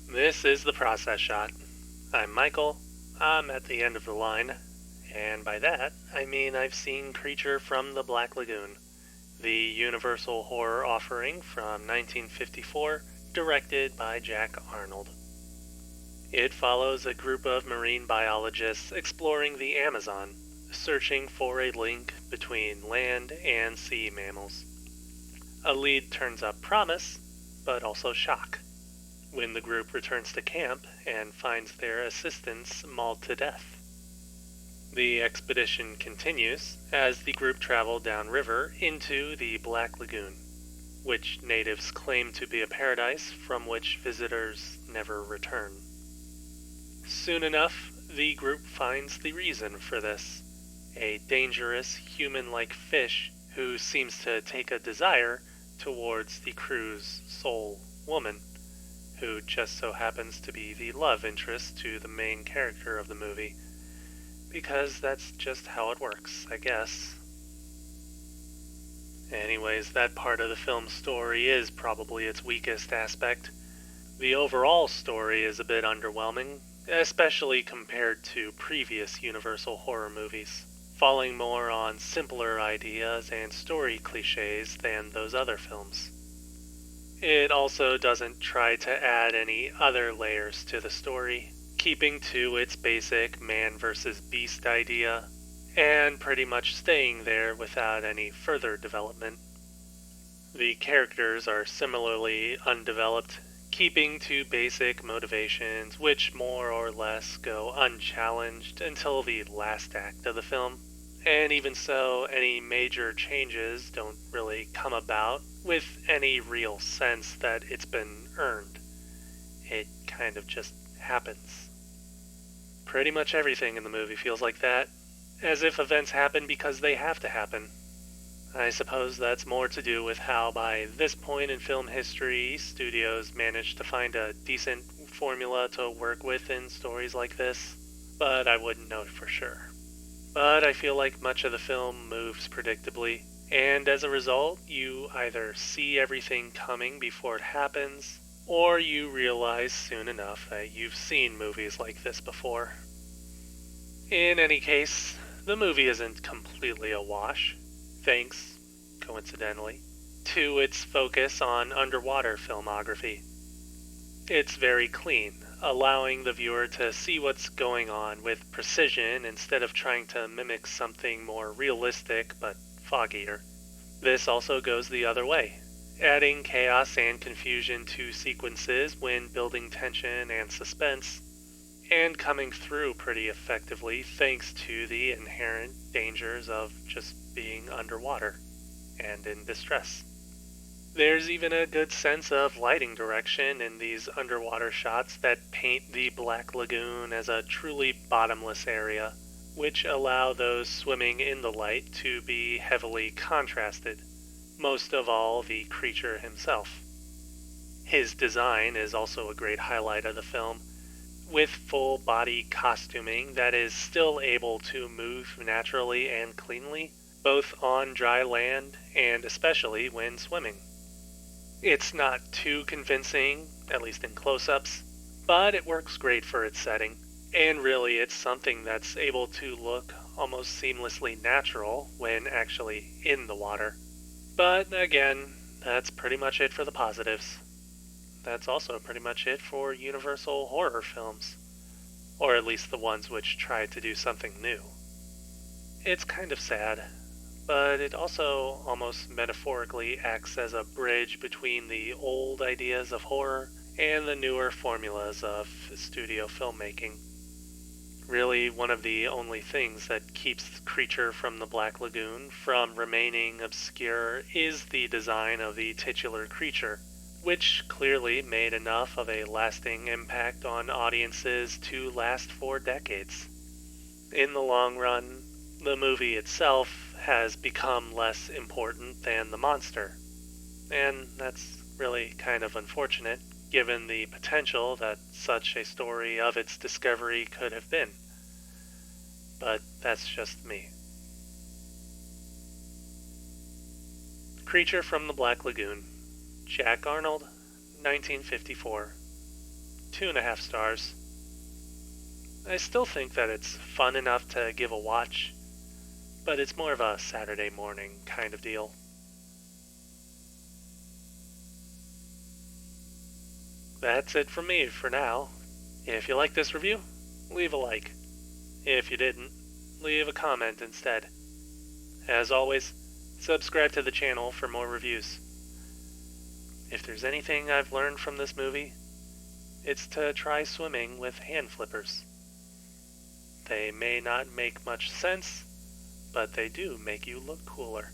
This is the process shot. I'm Michael. I'm at the end of the line. And by that, I mean I've seen Creature from the Black Lagoon, the Universal horror offering from 1954, directed by Jack Arnold. It follows a group of marine biologists exploring the Amazon, searching for a link between land and sea mammals. A lead turns up promise, but also shock, when the group returns to camp and finds their assistants mauled to death. The expedition continues as the group travel downriver into the Black Lagoon, which natives claim to be a paradise from which visitors never return. Soon enough, the group finds the reason for this: a dangerous human-like fish who seems to take a desire towards the crew's sole woman, who just so happens to be the love interest to the main character of the movie, because that's just how it works, I guess. Anyways, that part of the film's story is probably its weakest aspect. The overall story is a bit underwhelming, especially compared to previous Universal horror movies, falling more on simpler ideas and story cliches than those other films. It also doesn't try to add any other layers to the story, keeping to its basic man versus beast idea, and pretty much staying there without any further development. The characters are similarly undeveloped, keeping to basic motivations which more or less go unchallenged until the last act of the film. And even so, any major changes don't really come about with any real sense that it's been earned. It kind of just happens. Pretty much everything in the movie feels like that, as if events happen because they have to happen. I suppose that's more to do with how, by this point in film history, studios managed to find a decent formula to work with in stories like this, but I wouldn't know for sure. But I feel like much of the film moves predictably, and as a result, you either see everything coming before it happens, or you realize soon enough that you've seen movies like this before. In any case, the movie isn't completely a wash, thanks, coincidentally, to its focus on underwater filmography. It's very clean, allowing the viewer to see what's going on with precision instead of trying to mimic something more realistic but foggier. This also goes the other way, adding chaos and confusion to sequences when building tension and suspense, and coming through pretty effectively thanks to the inherent dangers of just being underwater and in distress. There's even a good sense of lighting direction in these underwater shots that paint the Black Lagoon as a truly bottomless area, which allow those swimming in the light to be heavily contrasted, most of all the creature himself. His design is also a great highlight of the film, with full body costuming that is still able to move naturally and cleanly, both on dry land and especially when swimming. It's not too convincing, at least in close-ups, but it works great for its setting, and really it's something that's able to look almost seamlessly natural when actually in the water. But again, that's pretty much it for the positives. That's also pretty much it for Universal horror films, or at least the ones which try to do something new. It's kind of sad, but it also almost metaphorically acts as a bridge between the old ideas of horror and the newer formulas of studio filmmaking. Really, one of the only things that keeps Creature from the Black Lagoon from remaining obscure is the design of the titular creature, which clearly made enough of a lasting impact on audiences to last for decades. In the long run, the movie itself has become less important than the monster, and that's really kind of unfortunate given the potential that such a story of its discovery could have been. But that's just me. Creature from the Black Lagoon, Jack Arnold, 1954. 2.5 stars. I still think that it's fun enough to give a watch, but it's more of a Saturday morning kind of deal. That's it from me for now. If you like this review, leave a like. If you didn't, leave a comment instead. As always, subscribe to the channel for more reviews. If there's anything I've learned from this movie, it's to try swimming with hand flippers. They may not make much sense, but they do make you look cooler.